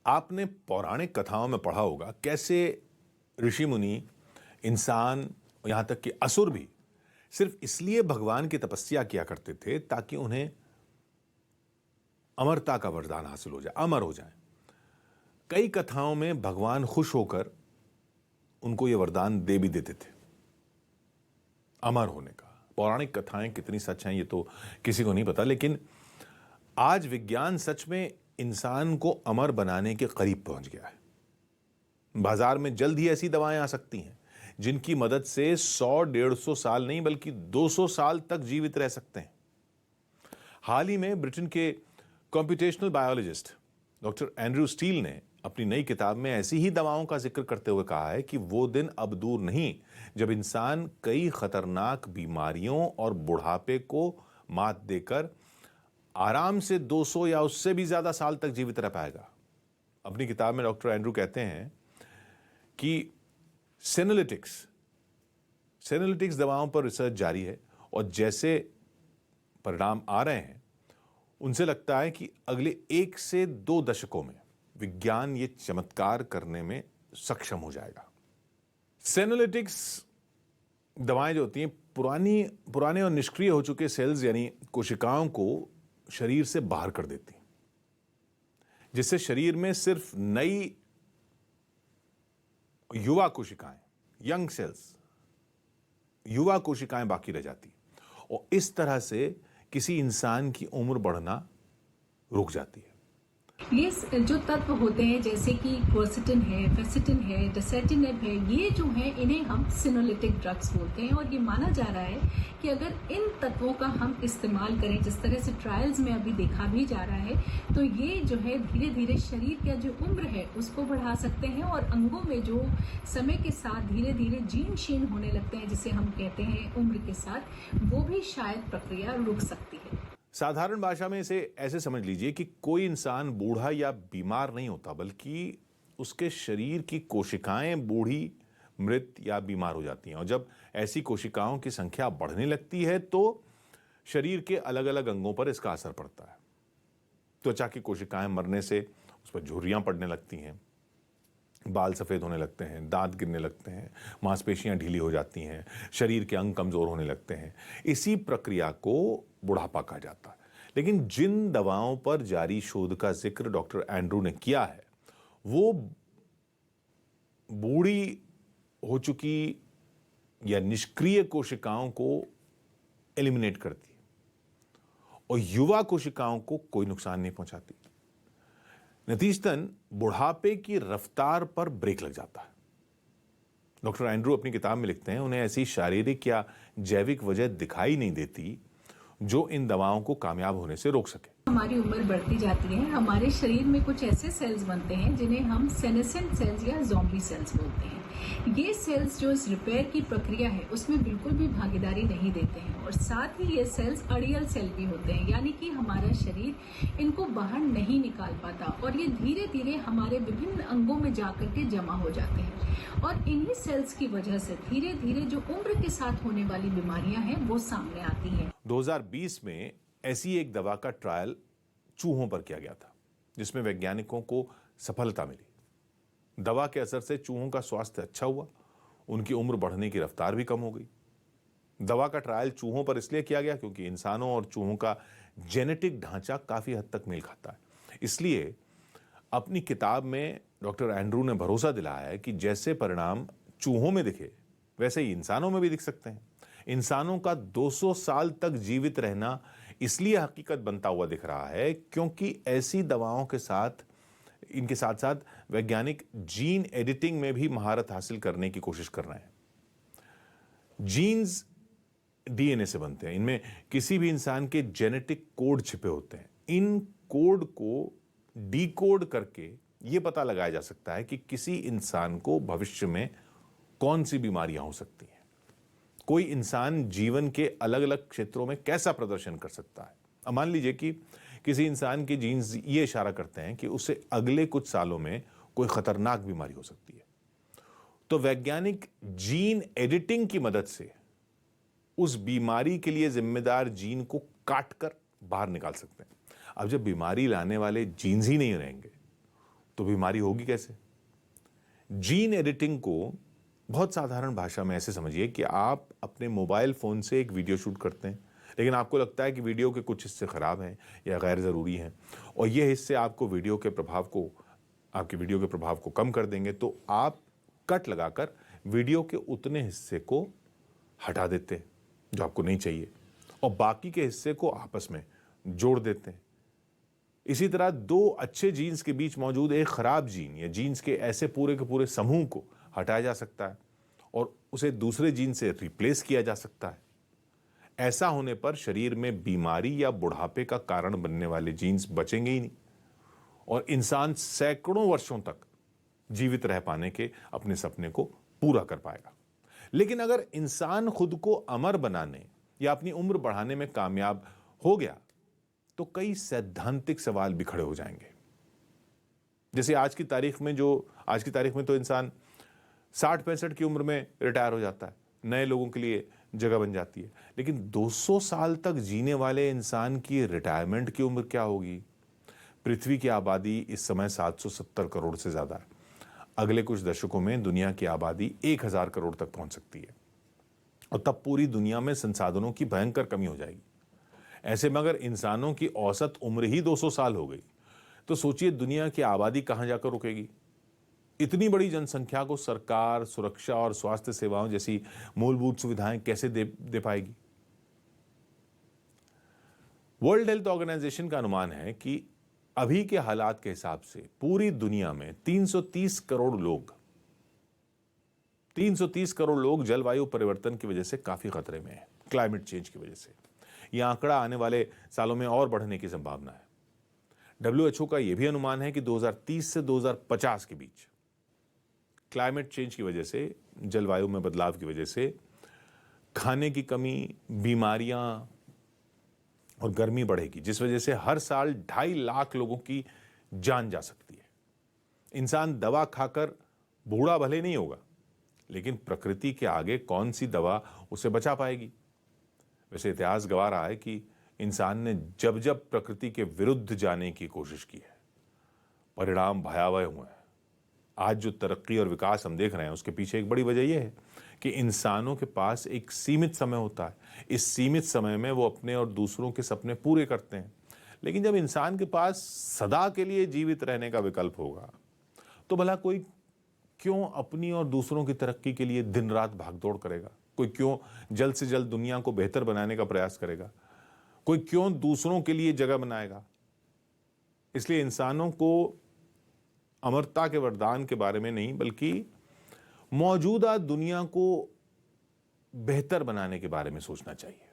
आपने पौराणिक कथाओं में पढ़ा होगा कैसे ऋषि मुनि, इंसान, यहां तक कि असुर भी सिर्फ इसलिए भगवान की तपस्या किया करते थे ताकि उन्हें अमरता का वरदान हासिल हो जाए, अमर हो जाए। कई कथाओं में भगवान खुश होकर उनको यह वरदान दे भी देते थे, अमर होने का। पौराणिक कथाएं कितनी सच हैं ये तो किसी को नहीं पता, लेकिन आज विज्ञान सच में इंसान को अमर बनाने के करीब पहुंच गया है। बाजार में जल्द ही ऐसी दवाएं आ सकती हैं जिनकी मदद से 100-150 साल नहीं बल्कि 200 साल तक जीवित रह सकते हैं। हाल ही में ब्रिटेन के computational biologist doctor Andrew steel ने अपनी नई किताब में ऐसी ही दवाओं का जिक्र करते हुए कहा है कि वो दिन अब दूर नहीं जब इंसान कई खतरनाक बीमारियों और बुढ़ापे को मात देकर आराम से 200 या उससे भी ज्यादा साल तक जीवित रह पाएगा। अपनी किताब में डॉक्टर एंड्रू कहते हैं कि सेनोलिटिक्स दवाओं पर रिसर्च जारी है और जैसे परिणाम आ रहे हैं उनसे लगता है कि अगले 1 से 2 दशकों में विज्ञान ये चमत्कार करने में सक्षम हो जाएगा। सेनोलिटिक्स दवाएं जो होती हैं पुराने और निष्क्रिय हो चुके सेल्स यानी कोशिकाओं को शरीर से बाहर कर देती हैं, जिससे शरीर में सिर्फ नई युवा कोशिकाएं, यंग सेल्स, युवा कोशिकाएं बाकी रह जाती और इस तरह से किसी इंसान की उम्र बढ़ना रुक जाती है। ये जो तत्व होते हैं जैसे कि क्वर्सेटिन है, फेसिटिन है, डेसेटिनेब है, ये जो है इन्हें हम सिनोलिटिक ड्रग्स बोलते हैं और ये माना जा रहा है कि अगर इन तत्वों का हम इस्तेमाल करें जिस तरह से ट्रायल्स में अभी देखा भी जा रहा है तो ये जो है धीरे धीरे शरीर का जो उम्र है उसको बढ़ा सकते हैं और अंगों में जो समय के साथ धीरे धीरे जीर्ण शीर्ण होने लगते हैं जिसे हम कहते हैं उम्र के साथ, वो भी शायद प्रक्रिया रुक सकती है। साधारण भाषा में इसे ऐसे समझ लीजिए कि कोई इंसान बूढ़ा या बीमार नहीं होता बल्कि उसके शरीर की कोशिकाएं बूढ़ी, मृत या बीमार हो जाती हैं और जब ऐसी कोशिकाओं की संख्या बढ़ने लगती है तो शरीर के अलग अलग अंगों पर इसका असर पड़ता है। त्वचा की कोशिकाएं मरने से उस पर झुर्रियां पड़ने लगती हैं, बाल सफेद होने लगते हैं, दांत गिरने लगते हैं, मांसपेशियां ढीली हो जाती हैं, शरीर के अंग कमजोर होने लगते हैं। इसी प्रक्रिया को बुढ़ापा कहा जाता है। लेकिन जिन दवाओं पर जारी शोध का जिक्र डॉक्टर एंड्रू ने किया है वो बूढ़ी हो चुकी या निष्क्रिय कोशिकाओं को एलिमिनेट करती है और युवा कोशिकाओं को कोई नुकसान नहीं पहुंचाती। नतीजतन बुढ़ापे की रफ्तार पर ब्रेक लग जाता है। डॉक्टर एंड्रू अपनी किताब में लिखते हैं उन्हें ऐसी शारीरिक या जैविक वजह दिखाई नहीं देती जो इन दवाओं को कामयाब होने से रोक सके। हमारी उम्र बढ़ती जाती है, हमारे शरीर में कुछ ऐसे सेल्स बनते हैं जिन्हें हम सेनेसेंट सेल्स या ज़ॉम्बी सेल्स बोलते हैं। ये सेल्स जो इस रिपेयर की प्रक्रिया है उसमें बिल्कुल भी भागीदारी नहीं देते हैं और साथ ही ये सेल्स अड़ियल सेल भी होते हैं, यानी कि हमारा शरीर इनको बाहर नहीं निकाल पाता और ये धीरे धीरे हमारे विभिन्न अंगों में जाकर के जमा हो जाते हैं और इन्हीं सेल्स की वजह से धीरे धीरे जो उम्र के साथ होने वाली बीमारियां हैं वो सामने आती हैं। 2020 में ऐसी एक दवा का ट्रायल चूहों पर किया गया था जिसमें वैज्ञानिकों को सफलता मिली। दवा के असर से चूहों का स्वास्थ्य अच्छा हुआ, उनकी उम्र बढ़ने की रफ्तार भी कम हो गई। दवा का ट्रायल चूहों पर इसलिए किया गया क्योंकि इंसानों और चूहों का जेनेटिक ढांचा काफी हद तक मेल खाता है। इसलिए अपनी किताब में डॉक्टर एंड्रू ने भरोसा दिलाया है कि जैसे परिणाम चूहों में दिखे वैसे ही इंसानों में भी दिख सकते हैं। इंसानों का 200 साल तक जीवित रहना इसलिए हकीकत बनता हुआ दिख रहा है क्योंकि ऐसी दवाओं के साथ इनके साथ साथ वैज्ञानिक जीन एडिटिंग में भी महारत हासिल करने की कोशिश कर रहे हैं। जीन्स डीएनए से बनते हैं, इनमें किसी भी इंसान के जेनेटिक कोड छिपे होते हैं। इन कोड को डिकोड करके यह पता लगाया जा सकता है कि किसी इंसान को भविष्य में कौन सी बीमारियां हो सकती हैं, कोई इंसान जीवन के अलग अलग क्षेत्रों में कैसा प्रदर्शन कर सकता है। अब मान लीजिए कि किसी इंसान के जीन्स ये इशारा करते हैं कि उसे अगले कुछ सालों में कोई खतरनाक बीमारी हो सकती है, तो वैज्ञानिक जीन एडिटिंग की मदद से उस बीमारी के लिए जिम्मेदार जीन को काटकर बाहर निकाल सकते हैं। अब जब बीमारी लाने वाले जीन्स ही नहीं रहेंगे तो बीमारी होगी कैसे? जीन एडिटिंग को बहुत साधारण भाषा में ऐसे समझिए कि आप अपने मोबाइल फ़ोन से एक वीडियो शूट करते हैं, लेकिन आपको लगता है कि वीडियो के कुछ हिस्से ख़राब हैं या गैर ज़रूरी हैं, और ये हिस्से आपकी वीडियो के प्रभाव को कम कर देंगे, तो आप कट लगाकर वीडियो के उतने हिस्से को हटा देते हैं जो आपको नहीं चाहिए, और बाकी के हिस्से को आपस में जोड़ देते हैं। इसी तरह दो अच्छे जीन्स के बीच मौजूद एक खराब जीन या जीन्स के ऐसे पूरे के पूरे समूह को हटाया जा सकता है और उसे दूसरे जीन से रिप्लेस किया जा सकता है। ऐसा होने पर शरीर में बीमारी या बुढ़ापे का कारण बनने वाले जीन्स बचेंगे ही नहीं, और इंसान सैकड़ों वर्षों तक जीवित रह पाने के अपने सपने को पूरा कर पाएगा। लेकिन अगर इंसान खुद को अमर बनाने या अपनी उम्र बढ़ाने में कामयाब हो गया तो कई सैद्धांतिक सवाल भी खड़े हो जाएंगे। जैसे आज की तारीख में तो इंसान 60-65 की उम्र में रिटायर हो जाता है, नए लोगों के लिए जगह बन जाती है। लेकिन 200 साल तक जीने वाले इंसान की रिटायरमेंट की उम्र क्या होगी? पृथ्वी की आबादी इस समय 770 करोड़ से ज़्यादा है। अगले कुछ दशकों में दुनिया की आबादी 1000 करोड़ तक पहुंच सकती है, और तब पूरी दुनिया में संसाधनों की भयंकर कमी हो जाएगी। ऐसे में अगर इंसानों की औसत उम्र ही 200 साल हो गई तो सोचिए दुनिया की आबादी कहां जाकर रुकेगी। इतनी बड़ी जनसंख्या को सरकार सुरक्षा और स्वास्थ्य सेवाओं जैसी मूलभूत सुविधाएं कैसे दे पाएगी? वर्ल्ड हेल्थ ऑर्गेनाइजेशन का अनुमान है कि अभी के हालात के हिसाब से पूरी दुनिया में 330 करोड़ लोग जलवायु परिवर्तन की वजह से काफी खतरे में हैं, क्लाइमेट चेंज की वजह से। यह आंकड़ा आने वाले सालों में और बढ़ने की संभावना है। WHO का यह भी अनुमान है कि 2030 से 2050 के बीच क्लाइमेट चेंज की वजह से, जलवायु में बदलाव की वजह से खाने की कमी, बीमारियां और गर्मी बढ़ेगी, जिस वजह से हर साल 2.5 लाख लोगों की जान जा सकती है। इंसान दवा खाकर बूढ़ा भले नहीं होगा, लेकिन प्रकृति के आगे कौन सी दवा उसे बचा पाएगी? वैसे इतिहास गवाह रहा है कि इंसान ने जब जब प्रकृति के विरुद्ध जाने की कोशिश की है, परिणाम भयावह हुए हैं। आज जो तरक्की और विकास हम देख रहे हैं उसके पीछे एक बड़ी वजह यह है कि इंसानों के पास एक सीमित समय होता है। इस सीमित समय में वो अपने और दूसरों के सपने पूरे करते हैं। लेकिन जब इंसान के पास सदा के लिए जीवित रहने का विकल्प होगा तो भला कोई क्यों अपनी और दूसरों की तरक्की के लिए दिन रात भागदौड़ करेगा? कोई क्यों जल्द से जल्द दुनिया को बेहतर बनाने का प्रयास करेगा? कोई क्यों दूसरों के लिए जगह बनाएगा? इसलिए इंसानों को अमरता के वरदान के बारे में नहीं, बल्कि मौजूदा दुनिया को बेहतर बनाने के बारे में सोचना चाहिए।